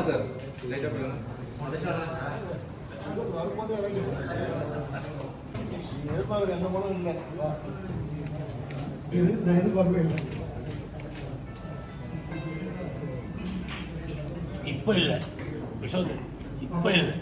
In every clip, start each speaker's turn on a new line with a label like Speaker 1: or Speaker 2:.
Speaker 1: Sir எதிர்பார்க்குற எந்த மனம் இல்லை, நான் எதிர்பார்க்கவே இல்லை.
Speaker 2: இப்போ இல்லை இப்போ இல்லை.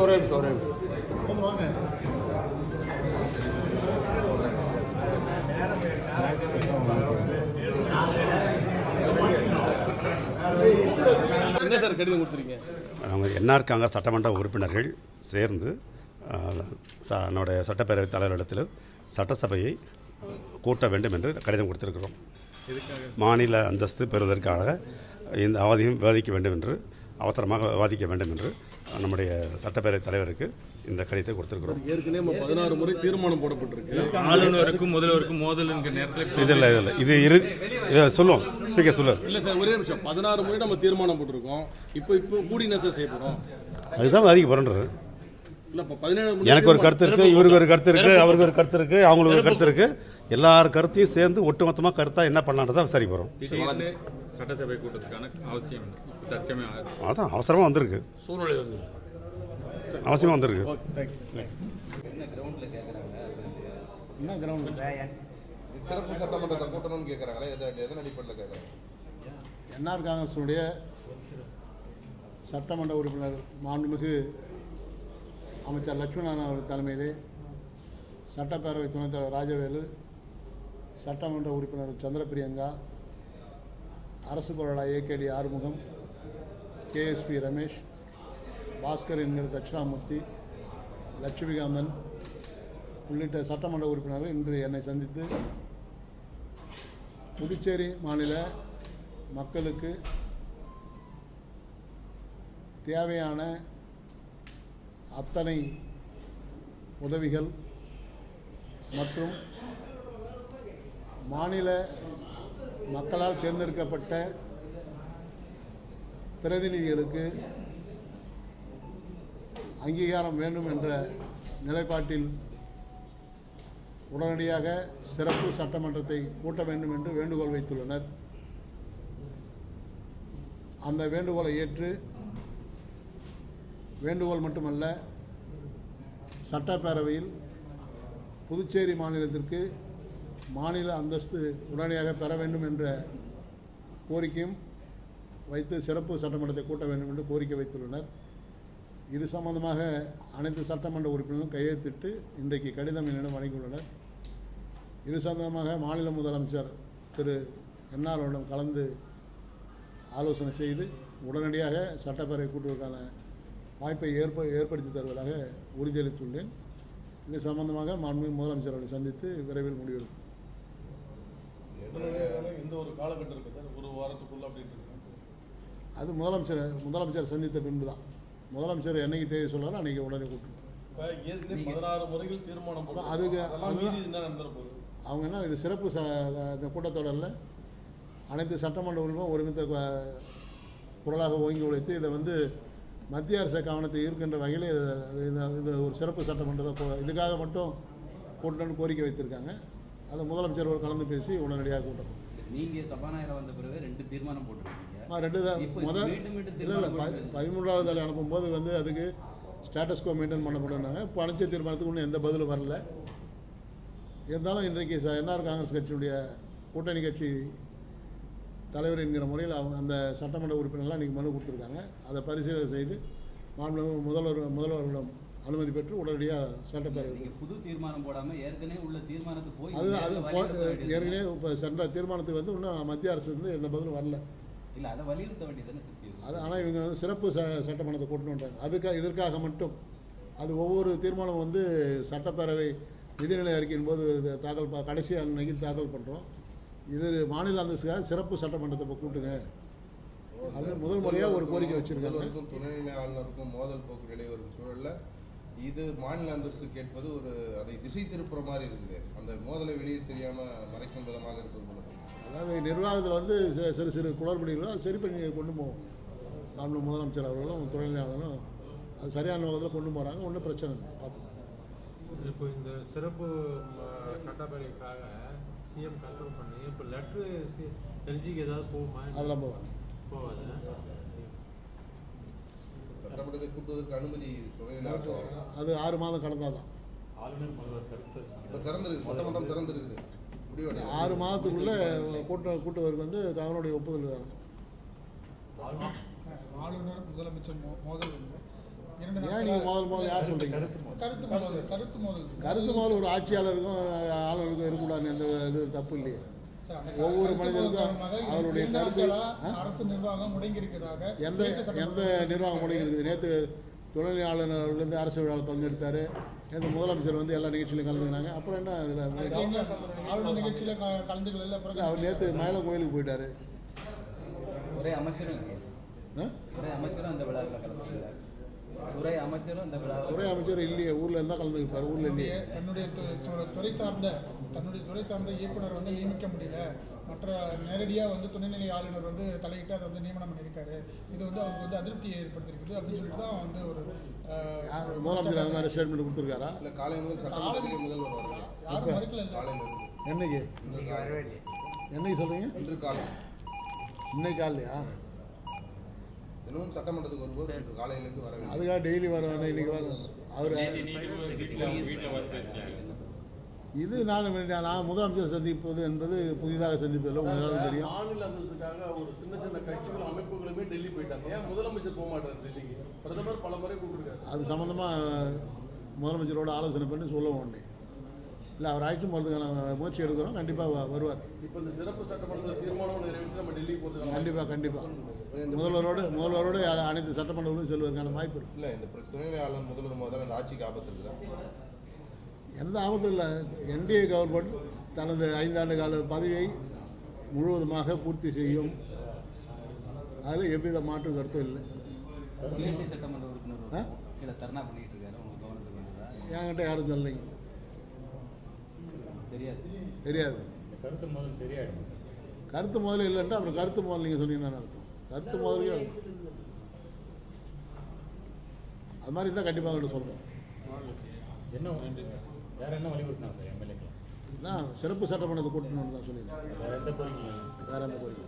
Speaker 1: ஒரே நிமிஷம் வாங்க.
Speaker 3: என்ன சார் கடிதம் கொடுத்துருக்கீங்க?
Speaker 4: அவங்க என்ஆர் காங்கிரஸ் சட்டமன்ற உறுப்பினர்கள் சேர்ந்து நம்முடைய சட்டப்பேரவைத் தலைவரிடத்தில் சட்டசபையை கூட்ட வேண்டும் என்று கடிதம் கொடுத்திருக்கிறோம். மாநில அந்தஸ்து பெறுவதற்காக இந்த அவதியும் விவாதிக்க வேண்டும் என்று, அவசரமாக விவாதிக்க வேண்டும் என்று நம்முடைய சட்டப்பேரவைத் தலைவருக்கு இந்த கடிதத்தை கொடுத்திருக்கிறோம்.
Speaker 3: ஏற்கனவே 16 முறை தீர்மானம் போடப்பட்டிருக்கு.
Speaker 5: ஆளுநருக்கும் முதல்வருக்கும் மோதல் என்கிற நேரத்தில்
Speaker 4: இது சொல்லுவோம். ஸ்பீக்கர் சொல்லுவார்.
Speaker 3: இல்லை சார், ஒரே நிமிஷம். 16 முறை நம்ம தீர்மானம் போட்டிருக்கோம். இப்போ கூடி என்ன சார் செய்ய போகிறோம்?
Speaker 4: அதுதான் விவாதிக்க போகிறோன்றது. எனக்கு ஒரு கருத்து இருக்கு, இவருக்கு ஒரு கருத்து இருக்கு, அவருக்கு ஒரு கருத்து இருக்கு, அவங்களுக்கு ஒரு கருத்து இருக்கு. எல்லார் கருத்தையும் சேர்ந்து ஒட்டுமொத்தமாக கருத்தா என்ன பண்ணலான்றதா சரி போகிறோம்.
Speaker 5: சட்டசபை கூட்டத்துக்கான அவசியம்
Speaker 4: அதான் அவசரமாக வந்திருக்கு,
Speaker 2: சூழ்நிலை வந்து
Speaker 4: அவசியமாக வந்திருக்கு.
Speaker 1: என்ன கிரவுண்ட்
Speaker 6: சிறப்பு சட்டமன்றத்தை கூட்டணும்னு கேட்குறாங்களே, எதன் அடிப்படையில் கேட்குறாங்க?
Speaker 1: என்ஆர் காங்கிரஸுடைய சட்டமன்ற உறுப்பினர் மாண்புமிகு அமைச்சர் லட்சுமணன் அவர்கள் தலைமையிலே சட்டப்பேரவை துணைத் தலைவர் ராஜவேலு, சட்டமன்ற உறுப்பினர் சந்திரபிரியங்கா, அரசு பொருளாளர் ஏகேடி ஆறுமுகம், கேஎஸ்பி ரமேஷ், பாஸ்கர் என்கிற தட்சிணாமூர்த்தி, லட்சுமிகாந்தன் உள்ளிட்ட சட்டமன்ற உறுப்பினர்கள் இன்று என்னை சந்தித்து புதுச்சேரி மாநில மக்களுக்கு தேவையான அத்தனை உதவிகள் மற்றும் மாநில மக்களால் தேர்ந்தெடுக்கப்பட்ட பிரதிநிதிகளுக்கு அங்கீகாரம் வேண்டும் என்ற நிலைப்பாட்டில் உடனடியாக சிறப்பு சட்டமன்றத்தை கூட்ட வேண்டும் என்று வேண்டுகோள் வைத்துள்ளனர். அந்த வேண்டுகோளை ஏற்று, வேண்டுகோள் மட்டுமல்ல, சட்டப்பேரவையில் புதுச்சேரி மாநிலத்திற்கு மாநில அந்தஸ்து உடனடியாக பெற வேண்டும் என்ற கோரிக்கையும் வைத்து சிறப்பு சட்டமன்றத்தை கூட்ட வேண்டும் என்று கோரிக்கை வைத்துள்ளனர். இது சம்பந்தமாக அனைத்து சட்டமன்ற உறுப்பினர்களும் கையெழுத்திட்டு இன்றைக்கு கடிதம் என்னிடம் வழங்கியுள்ளனர். இது சம்பந்தமாக மாநில முதலமைச்சர் திரு என்ஆரிடம் கலந்து ஆலோசனை செய்து உடனடியாக சட்டப்பேரவை கூட்டுவதற்கான வாய்ப்பை ஏற்படுத்தி தருவதாக உறுதியளித்துள்ளேன். இது சம்பந்தமாக மாண்புமிகு முதலமைச்சர் அவர்களை சந்தித்து விரைவில் முடிவெடுக்கும்.
Speaker 3: இந்த ஒரு காலகட்டம் இருக்கு சார், ஒரு வாரத்துக்குள்ள அப்படின்னு இருக்கு.
Speaker 1: அது முதலமைச்சர் சந்தித்த பின்பு தான். முதலமைச்சர் என்னைக்கு தேதி சொல்றாரோ அன்னைக்கு உடனே கூட்டு.
Speaker 3: 16 முறைகள் தீர்மானம் போடுறோம்.
Speaker 1: அதுக்கு
Speaker 3: என்ன நடந்துற போகுது?
Speaker 1: அவங்க என்ன, இது சிறப்பு இந்த கூட்டத்தொடரில் அனைத்து சட்டமன்ற உறுப்பினரும் ஒருமித்த குரலாக ஓங்கி உழைத்து இதை மத்திய அரசு கவனத்தை ஈர்க்கின்ற வகையில் இது ஒரு சிறப்பு சட்டமன்றத்தை இதுக்காக மட்டும் கூட்டணும்னு கோரிக்கை வைத்திருக்காங்க. அதை முதலமைச்சரோடு கலந்து பேசி உடனடியாக கூட்டணும்.
Speaker 7: நீங்கள் சபாநாயகர் வந்த பிறகு 2 தீர்மானம் போட்டிருக்கீங்க.
Speaker 1: 2 தான் இல்லை 13வது தலை அனுப்பும்போது அதுக்கு ஸ்டேட்டஸ் கோ மெயின்டைன் பண்ணப்படுறாங்க. இப்போ அனைத்து தீர்மானத்துக்கு இன்னும் எந்த பதிலும் வரல. இருந்தாலும் இன்றைக்கு என்ஆர் காங்கிரஸ் கட்சியுடைய கூட்டணி கட்சி தலைவர் என்கிற முறையில் அவங்க அந்த சட்டமன்ற உறுப்பினர்லாம் இன்றைக்கி மனு கொடுத்துருக்காங்க. அதை பரிசீலனை செய்து முதல்வரிடம் அனுமதி பெற்று உடனடியாக சட்டப்பேரவை
Speaker 7: புது தீர்மானம் போடாமல் ஏற்கனவே உள்ள தீர்மானத்துக்கு போய்
Speaker 1: ஏற்கனவே இப்போ சென்ற தீர்மானத்துக்கு இன்னும் மத்திய அரசு எந்த பதிலும் வரல.
Speaker 7: இல்லை, அதை வலியுறுத்த வேண்டியதானே
Speaker 1: அது. ஆனால் இவங்க சிறப்பு சட்டமன்றத்தை கூட்டணுன்றாங்க. இதற்காக மட்டும் அது ஒவ்வொரு தீர்மானம் சட்டப்பேரவை நிதிநிலை அறிக்கையின் போது கடைசி அன்னைக்கு தாக்கல் பண்ணுறோம். இது மாநில அந்தஸ்துக்காக சிறப்பு சட்டமன்றத்தை இப்போ கூட்டுங்க. அது முதல் முறையாக ஒரு கோரிக்கை வச்சிருக்காங்க.
Speaker 6: முதல்வருக்கும் துணைநிலை ஆளுநருக்கும் மோதல் போக்கு நிலை வரும் சூழல்ல இது மாநில அந்தஸ்து கேட்பது ஒரு அதை திசை திருப்புற மாதிரி இருக்குது. அந்த மோதலை வெளியே தெரியாம மறைக்கும் விதமாக இருக்குது போல.
Speaker 1: அதாவது நிர்வாகத்தில் வந்து சிறு சிறு குளறுபடிகளும் அது சரி பண்ணி கொண்டு போவோம். தமிழ் முதலமைச்சர் அவர்களும் துணைநிலை ஆளுநரும் அது சரியான நோக்கத்தில் கொண்டு போகிறாங்க. ஒன்றும் பிரச்சனை இல்லை, பார்த்துக்கோங்க.
Speaker 8: இப்போ இந்த சிறப்பு சட்டப்பேரவைக்காக சிஎம் கன்சல்ட் பண்ணி இப்போ லெட்ரு எல்ஜிக்கு ஏதாவது போகுமா?
Speaker 1: அதெல்லாம் போவாங்க.
Speaker 8: போகாது.
Speaker 6: சட்டமன்றத்தை கூட்டுவதற்கு அனுமதி துணைநிலை ஆளுநர்
Speaker 1: அது 6 மாதம் கடந்தால் தான்.
Speaker 8: ஆளுநர் முதல்வர் கருத்து
Speaker 6: இப்போ திறந்திருக்கு, சட்டமன்றம் திறந்திருக்குது. முடிவடை
Speaker 1: 6 மாதத்துக்குள்ளே கூட்டுவதற்கு வந்து தவறுடைய ஒப்புதல் வேணும்.
Speaker 9: ஆளுநர் முதலமைச்சர் மோதல்
Speaker 1: ஏன் நீங்கள் முதல் யார் சொல்கிறீங்க? கருத்து மோதல் ஒரு ஆட்சியாளருக்கும் ஆளுநருக்கும் இருக்கக்கூடாது. எந்த இது தப்பு இல்லையே. ஒவ்வொரு மனிதருக்கும் அவருடைய கருத்து.
Speaker 9: அரசு நிர்வாகம் முடங்கி இருக்கிறதாக
Speaker 1: எந்த நிர்வாகம் முடங்கி இருக்குது? நேற்று துணைநிலை ஆளுநர்லேருந்து அரசு விழாவில் பங்கெடுத்தார். நேற்று முதலமைச்சர் வந்து எல்லா நிகழ்ச்சியிலும் கலந்துக்கினாங்க. அப்புறம் என்ன இதில்
Speaker 9: ஆளுநர் நிகழ்ச்சியில் கலந்துக்கல. அப்புறம்
Speaker 1: அவர் நேற்று மயிலம் கோயிலுக்கு போயிட்டார்.
Speaker 7: துறை அமைச்சரும் அந்த விழாவில் கலந்துக்கிறார். துறை அமைச்சரும்
Speaker 1: இல்லையே, ஊரில் இருந்தால் கலந்துக்கிட்டார். ஊரில் இல்லையே.
Speaker 9: தன்னுடைய துறை சார்ந்த இயக்குனர் வந்து நியமிக்க முடியல. மற்ற நேரடியாக வந்து துணைநிலை ஆளுநர் வந்து தலையிட்டு அதை வந்து நியமனம் பண்ணியிருக்காரு. இது வந்து அவருக்கு வந்து அதிருப்தியை ஏற்படுத்தியிருக்குது அப்படின்னு சொல்லிட்டு தான் வந்து ஒரு
Speaker 1: முதலமைச்சர் அது மாதிரி ஸ்டேட்மெண்ட் கொடுத்துருக்காரா?
Speaker 6: இல்லை, காலை முதல் சட்டமன்றத்துக்கு முதல்வர் வரல.
Speaker 9: யாரும் மறுக்கல.
Speaker 6: காலையில்
Speaker 1: என்னைக்கு சொல்கிறீங்க?
Speaker 6: இன்று காலை
Speaker 1: இன்னைக்கு காலையா?
Speaker 6: தினமும் சட்டமன்றத்துக்கு வரும்போது இன்று காலையிலேருந்து வர வேண்டும்.
Speaker 1: அதுக்காக டெய்லி வர வேண்டாம், இன்னைக்கு வர அவர் இது நான் முதலமைச்சர் சந்திப்பது என்பது புதிதாக சந்திப்பதில்லை. உங்களுக்கு தெரியும்.
Speaker 3: மாநில அந்தஸ்துக்காக ஒரு சின்ன சின்ன கட்சிகள் அமைப்புகளுமே டெல்லி போயிட்டாங்க. ஏன் முதலமைச்சர் போக மாட்டார் டெல்லிக்கு? பிரதமர் பல முறை கூப்பிட்டுருக்காரு.
Speaker 1: அது சம்மந்தமாக முதலமைச்சரோட ஆலோசனை பண்ணி சொல்ல ஒன்று இல்லை. அவர் ஆட்சி போகிறதுக்கான முயற்சி எடுக்கிறோம். கண்டிப்பாக வருவார்.
Speaker 3: இப்போ இந்த சிறப்பு சட்டமன்ற தீர்மானம் நிறைவேற்றி நம்ம டெல்லிக்கு போகிறதுக்கு
Speaker 1: கண்டிப்பாக முதல்வரோடு அனைத்து சட்டமன்றங்களும் செல்வதற்கான வாய்ப்பு இருக்கு.
Speaker 6: இல்லை, இந்த துணைநிலை ஆளுநர் முதல்வர் அந்த ஆட்சிக்கு ஆபத்து இருக்குதா?
Speaker 1: எந்த ஆபத்தும் இல்லை. என்டிஏ கவர்மெண்ட் தனது 5 ஆண்டு கால பதவியை முழுவதுமாக பூர்த்தி செய்யும். அதில் எவ்வித மாற்று கருத்தும் இல்லை.
Speaker 7: சட்டமன்ற உறுப்பினர் தர்ணா பண்ணிட்டு இருக்காரு. உங்க கவனத்துக்கு வந்ததா?
Speaker 1: என்கிட்ட யாரும் சொல்லிங்க. தெரியாது. கருத்து முதல்ல இல்லைன்ட்டு அப்புறம் கருத்து முதல் நீங்கள் சொன்னீங்கன்னு அர்த்தம். கருத்து முதல்ல அது மாதிரி இருந்தால் கண்டிப்பாக அவங்கள்ட்ட சொல்கிறோம்.
Speaker 5: வேற என்ன வலியுறுத்தினா சார் எம்எல்ஏக்கு?
Speaker 1: நான் சிறப்பு சட்டமன்றத்தை கூட்டணும்னு தான் சொல்லியிருக்கேன். வேற எந்த கோரிக்கை